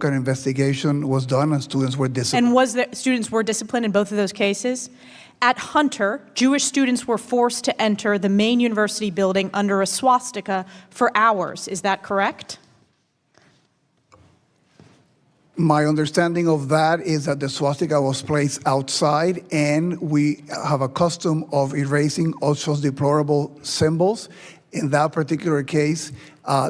An investigation was done and students were disciplined. And students were disciplined in both of those cases? At Hunter, Jewish students were forced to enter the main university building under a swastika for hours. Is that correct? My understanding of that is that the swastika was placed outside, and we have a custom of erasing all such deplorable symbols. In that particular case,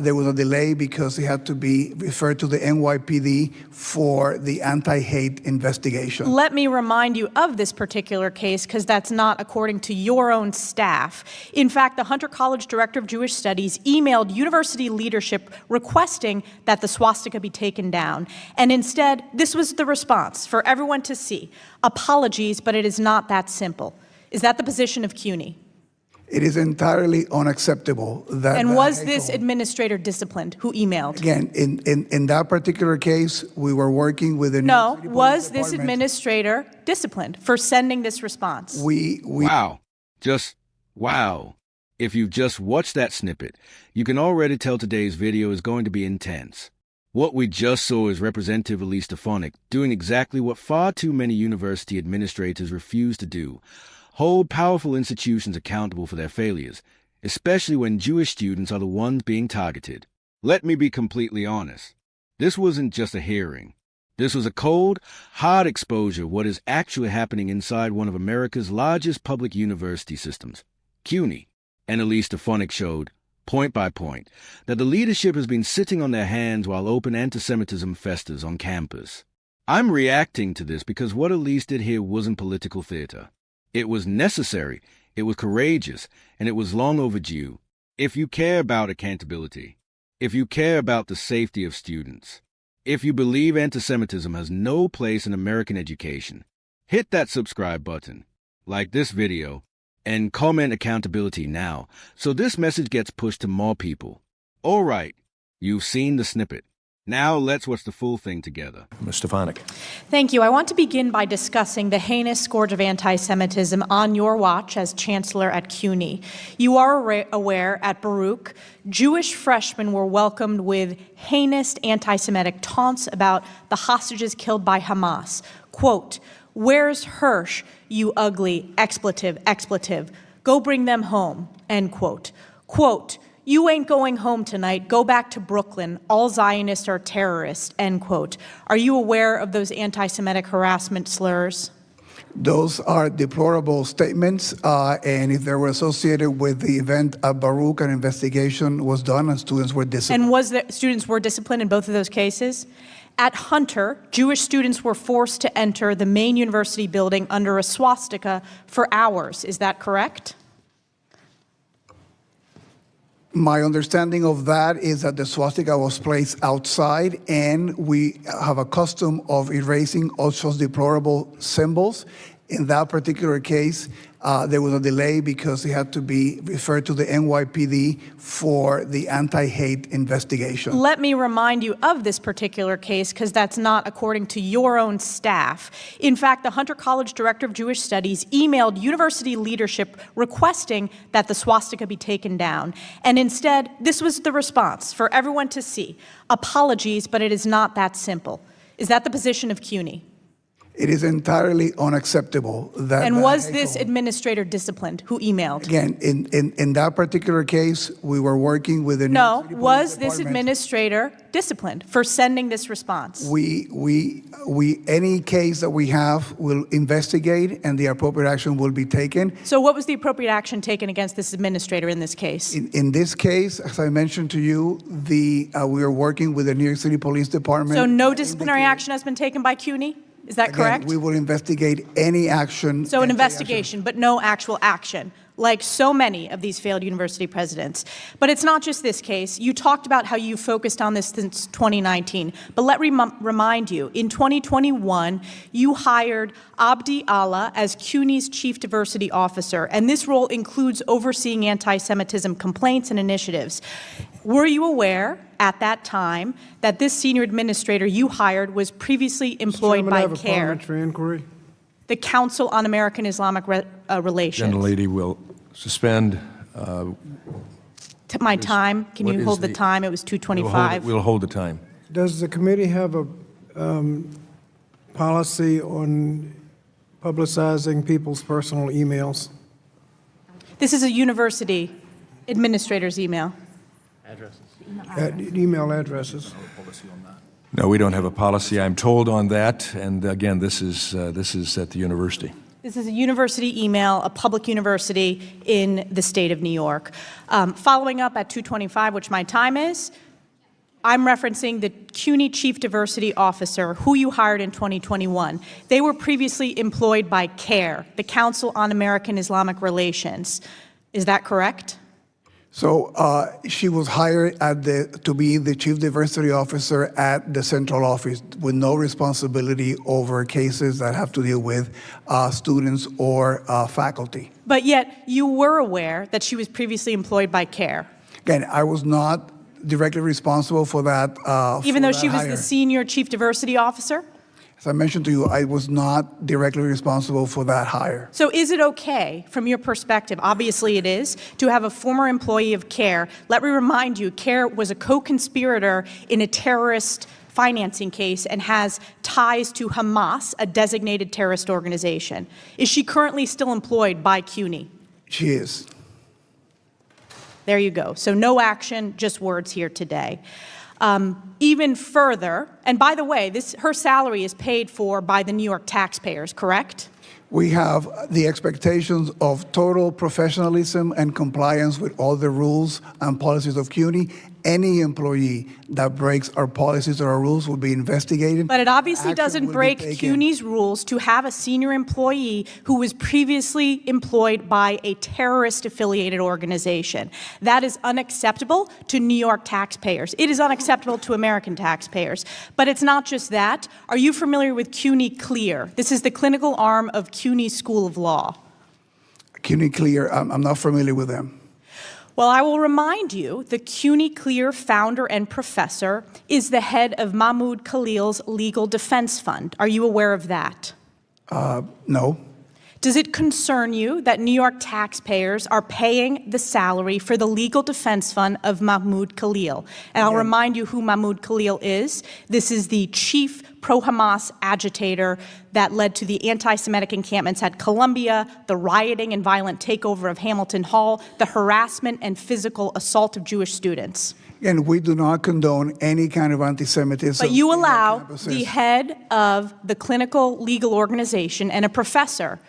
there was a delay because it had to be referred to the NYPD for the anti-hate investigation. Let me remind you of this particular case, because that's not according to your own staff. In fact, the Hunter College Director of Jewish Studies emailed university leadership requesting that the swastika be taken down. And instead, this was the response for everyone to see. Apologies, but it is not that simple. Is that the position of CUNY? It is entirely unacceptable that. And was this administrator disciplined who emailed? Again, in that particular case, we were working with the No, City was Police this Department. administrator disciplined for sending this response? Wow. Just wow. If you've just watched that snippet, you can already tell today's video is going to be intense. What we just saw is Representative Elise Stefanik doing exactly what far too many university administrators refuse to do: hold powerful institutions accountable for their failures, especially when Jewish students are the ones being targeted. Let me be completely honest. This wasn't just a hearing. This was a cold, hard exposure of what is actually happening inside one of America's largest public university systems, CUNY. And Elise Stefanik showed, point by point, that the leadership has been sitting on their hands while open antisemitism festers on campus. I'm reacting to this because what Elise did here wasn't political theater. It was necessary, it was courageous, and it was long overdue. If you care about accountability, if you care about the safety of students, if you believe antisemitism has no place in American education, hit that subscribe button, like this video, and comment accountability now, so this message gets pushed to more people. All right, you've seen the snippet. Now let's watch the full thing together. Ms. Stefanik. Thank you. I want to begin by discussing the heinous scourge of anti-Semitism on your watch as Chancellor at CUNY. You are aware at Baruch, Jewish freshmen were welcomed with heinous anti-Semitic taunts about the hostages killed by Hamas. Quote, "Where's Hirsch, you ugly expletive, expletive? Go bring them home," end quote. Quote, "You ain't going home tonight. Go back to Brooklyn. All Zionists are terrorists," end quote. Are you aware of those anti-Semitic harassment slurs? Those are deplorable statements, and if they were associated with the event at Baruch, an investigation was done and students were disciplined. And students were disciplined in both of those cases? At Hunter, Jewish students were forced to enter the main university building under a swastika for hours. Is that correct? My understanding of that is that the swastika was placed outside, and we have a custom of erasing all such deplorable symbols. In that particular case, there was a delay because it had to be referred to the NYPD for the anti-hate investigation. Let me remind you of this particular case, because that's not according to your own staff. In fact, the Hunter College Director of Jewish Studies emailed university leadership requesting that the swastika be taken down. And instead, this was the response for everyone to see. Apologies, but it is not that simple. Is that the position of CUNY? It is entirely unacceptable that. And was this administrator disciplined who emailed? Again, in that particular case, we were working with the No, City Police was this Department. administrator disciplined for sending this response? Any case that we have will investigate, and the appropriate action will be taken. So what was the appropriate action taken against this administrator in this case? In this case, as I mentioned to you, we are working with the New York City Police Department. So no disciplinary action has been taken by CUNY? Is that correct? Again, we will investigate any action. So an investigation, but no actual action, like so many of these failed university presidents. But it's not just this case. You talked about how you focused on this since 2019. But let me remind you, in 2021, you hired Abdi Allah as CUNY's Chief Diversity Officer, and this role includes overseeing anti-Semitism complaints and initiatives. Were you aware at that time that this senior administrator you hired was previously employed by CARE, parliamentary inquiry? the Council on American Islamic Relations? Gentlelady will suspend. My time, can you hold the time? It was 2:25. We'll hold the time. Does the committee have a policy on publicizing people's personal emails? This is a university administrator's email. Email addresses? No, we don't have a policy, I'm told, on that. And again, this is at the university. This is a university email, a public university in the state of New York. Following up at 2:25, which my time is, I'm referencing the CUNY Chief Diversity Officer, who you hired in 2021. They were previously employed by CARE, the Council on American Islamic Relations. Is that correct? So she was hired to be the Chief Diversity Officer at the central office with no responsibility over cases that have to deal with students or faculty. But yet you were aware that she was previously employed by CARE. Again, I was not directly responsible for that. Even though she was hire. the Senior Chief Diversity Officer? As I mentioned to you, I was not directly responsible for that hire. So is it okay, from your perspective, obviously it is, to have a former employee of CARE? Let me remind you, CARE was a co-conspirator in a terrorist financing case and has ties to Hamas, a designated terrorist organization. Is she currently still employed by CUNY? She is. There you go. So no action, just words here today. Even further, and by the way, her salary is paid for by the New York taxpayers, correct? We have the expectations of total professionalism and compliance with all the rules and policies of CUNY. Any employee that breaks our policies or our rules will be investigated. But it obviously Action doesn't will be break taken. CUNY's rules to have a senior employee who was previously employed by a terrorist-affiliated organization. That is unacceptable to New York taxpayers. It is unacceptable to American taxpayers. But it's not just that. Are you familiar with CUNY Clear? This is the clinical arm of CUNY School of Law. CUNY Clear, I'm not familiar with them. Well, I will remind you, the CUNY Clear founder and professor is the head of Mahmoud Khalil's Legal Defense Fund. Are you aware of that? No. Does it concern you that New York taxpayers are paying the salary for the legal defense fund of Mahmoud Khalil? And I'll remind you who Mahmoud Khalil is. This is the chief pro-Hamas agitator that led to the anti-Semitic encampments at Columbia, the rioting and violent takeover of Hamilton Hall, the harassment and physical assault of Jewish students. And we do not condone any kind of anti-Semitism. But you in our allow campuses. the head of the clinical legal organization and a professor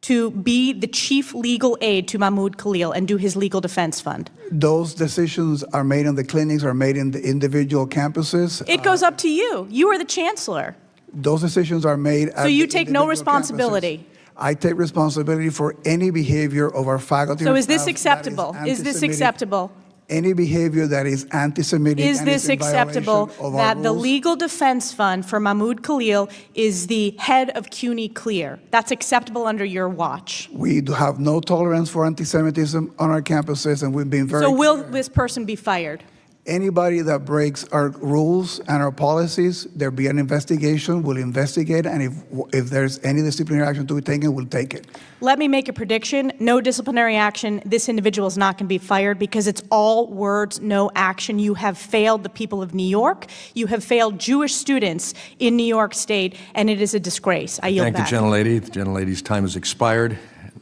to be the chief legal aide to Mahmoud Khalil and do his legal defense fund. Those decisions are made in the clinics, are made in the individual campuses. It goes up to you. You are the chancellor. Those decisions are made at So you the take no individual responsibility. campuses. I take responsibility for any behavior of our faculty. So or is this staff that acceptable? Is this anti-Semitic. acceptable? Any behavior that is anti-Semitic Is and this in violation acceptable of our that the rules. legal defense fund for Mahmoud Khalil is the head of CUNY Clear? That's acceptable under your watch. We do have no tolerance for anti-Semitism on our campuses, and we've been very So will clear. this person be fired? Anybody that breaks our rules and our policies, there'll be an investigation. We'll investigate, and if there's any disciplinary action to be taken, we'll take it. Let me make a prediction. No disciplinary action. This individual is not going to be fired because it's all words, no action. You have failed the people of New York. You have failed Jewish students in New York State, and it is a disgrace. I yield Thank back. the gentlelady. The gentlelady's time has expired.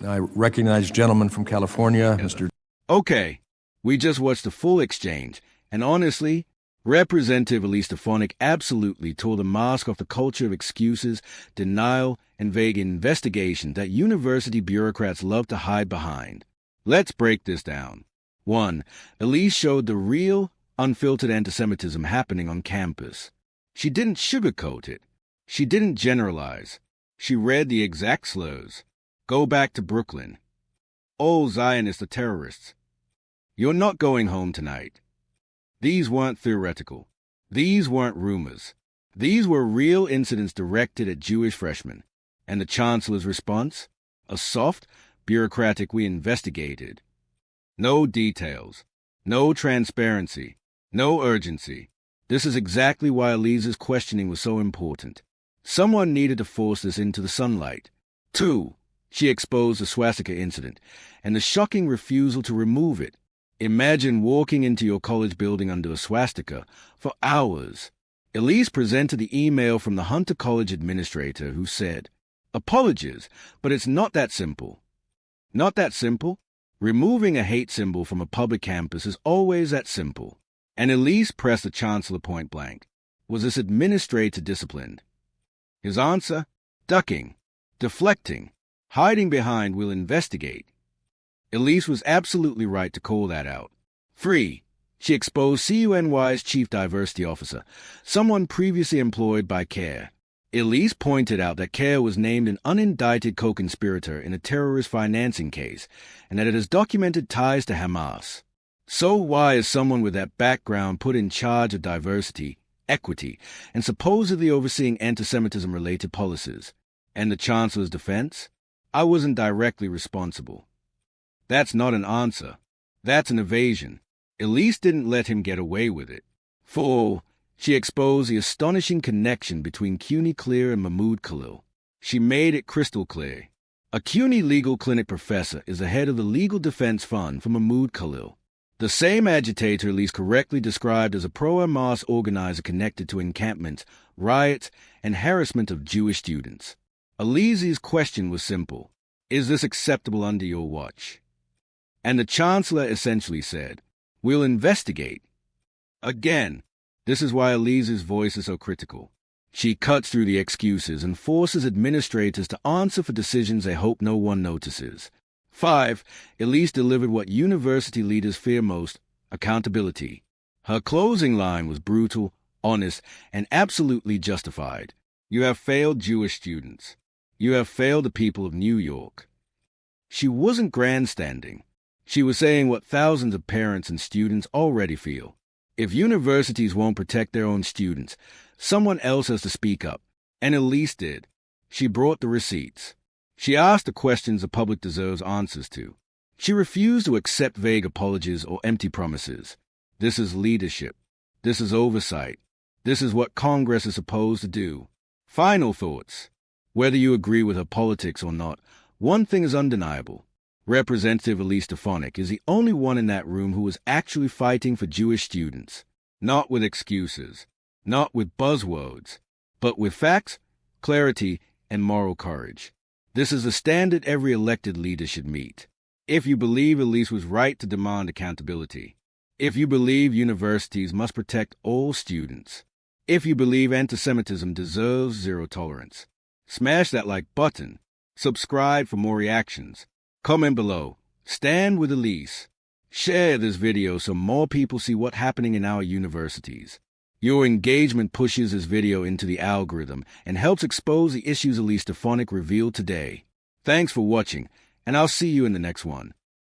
I recognize gentleman from California, Mr. Okay, we just watched the full exchange, and honestly, Representative Elise Stefanik absolutely tore the mask off the culture of excuses, denial, and vague investigation that university bureaucrats love to hide behind. Let's break this down. 1. Elise showed the real, unfiltered antisemitism happening on campus. She didn't sugarcoat it. She didn't generalize. She read the exact slurs. Go back to Brooklyn. All Zionists are terrorists. You're not going home tonight. These weren't theoretical. These weren't rumors. These were real incidents directed at Jewish freshmen. And the Chancellor's response? A soft, bureaucratic "we investigated." No details. No transparency. No urgency. This is exactly why Elise's questioning was so important. Someone needed to force this into the sunlight. 2. She exposed the swastika incident and the shocking refusal to remove it. Imagine walking into your college building under a swastika for hours, Elise presented the email from the Hunter College administrator who said, "Apologies, but it's not that simple." Not that simple? Removing a hate symbol from a public campus is always that simple. And Elise pressed the chancellor point blank. Was this administrator disciplined? His answer? Ducking, deflecting, hiding behind "we'll investigate." Elise was absolutely right to call that out. Free. She exposed CUNY's chief diversity officer, someone previously employed by CARE. Elise pointed out that CARE was named an unindicted co-conspirator in a terrorist financing case, and that it has documented ties to Hamas. So why is someone with that background put in charge of diversity, equity, and supposedly overseeing anti-Semitism-related policies? And the chancellor's defense? I wasn't directly responsible. That's not an answer. That's an evasion. Elise didn't let him get away with it. 4. She exposed the astonishing connection between CUNY Clear and Mahmoud Khalil. She made it crystal clear. A CUNY legal clinic professor is the head of the Legal Defense Fund for Mahmoud Khalil, the same agitator Elise correctly described as a pro-Hamas organizer connected to encampments, riots, and harassment of Jewish students. Elise's question was simple. Is this acceptable under your watch? And the chancellor essentially said, "We'll investigate." Again, this is why Elise's voice is so critical. She cuts through the excuses and forces administrators to answer for decisions they hope no one notices. 5. Elise delivered what university leaders fear most, accountability. Her closing line was brutal, honest, and absolutely justified. You have failed Jewish students. You have failed the people of New York. She wasn't grandstanding. She was saying what thousands of parents and students already feel. If universities won't protect their own students, someone else has to speak up. And Elise did. She brought the receipts. She asked the questions the public deserves answers to. She refused to accept vague apologies or empty promises. This is leadership. This is oversight. This is what Congress is supposed to do. Final thoughts. Whether you agree with her politics or not, one thing is undeniable. Representative Elise Stefanik is the only one in that room who was actually fighting for Jewish students. Not with excuses, not with buzzwords, but with facts, clarity, and moral courage. This is the standard every elected leader should meet. If you believe Elise was right to demand accountability, if you believe universities must protect all students, if you believe anti-Semitism deserves zero tolerance, smash that like button, subscribe for more reactions, comment below, stand with Elise, share this video so more people see what's happening in our universities. Your engagement pushes this video into the algorithm and helps expose the issues Elise Stefanik revealed today. Thanks for watching, and I'll see you in the next one.